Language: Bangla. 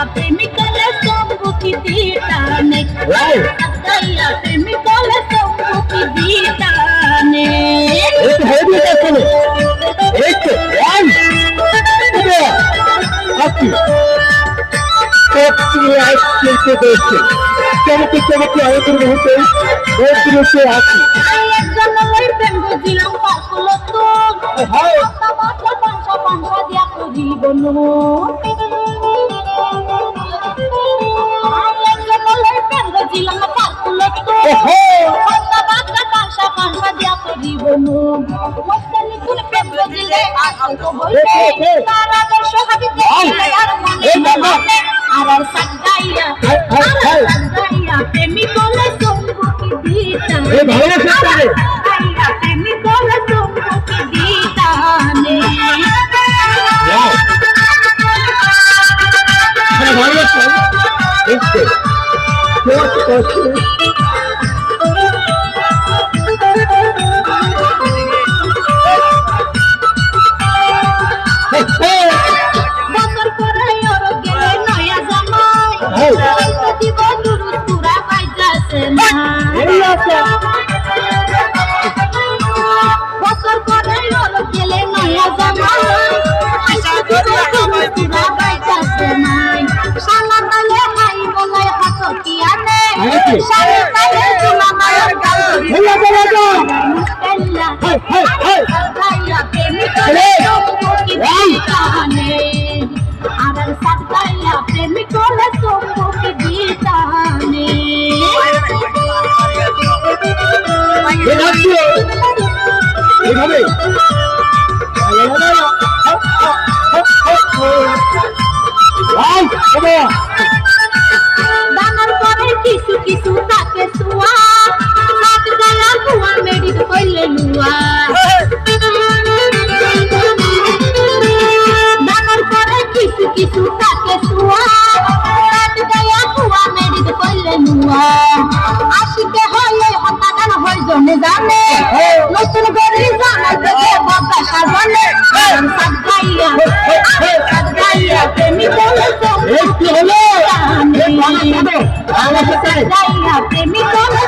প্রেমিকালে সম্মুখী দিতানে সাজাইয়া প্রেমিকালে সম্মুখী দিতানে চমকে চমকে আলোচনা মুহূর্তে ওর দৃশ্যে আসি একজন ওই প্রেম বুঝিলাম পাকুল তো মাথা পাঁচা পাঁচা দিয়া করিব একজন ওই প্রেম বুঝিলাম পাকুল তো মাথা পাঁচা পাঁচা দিয়া করিব মস্তানি কোন প্রেম বুঝিলে আসল তো বলতে তারা দর্শ হাবিতে আর মনে আর সাজাইয়া প্রেমিক বলে সম্মুখী দিতানে প্রেমিক বলে সম্মুখী দিতানে বছর পরে ওর গেলে নয়া জামাই দিব দুরু তুরা বাইজাছে না বছর পরে ওর গেলে নয়া জামাই তুরা বাইজাছে না শালা তালে হাই বলে হাত কি আনে শালা তালে তুলা মায়ের গাল আবার সাজাইয়া প্রেমিক বলে সম্মুখী দিতানে এইভাবে দানার পরে কিছু কিছু থাকে সুয়া নাক গলা হুয়া মেডিক কইলে লুয়া দানার পরে কিছু কিছু থাকে সুয়া নাক গলা হুয়া মেডিক কইলে লুয়া আশিকে হইলে হতা গান হই জনে জানে নতুন গরি জানা থেকে বাবা সাজানে সাজাইয়া প্রেমিক বলে কি হলো সাজাইয়া প্রেমিক বলে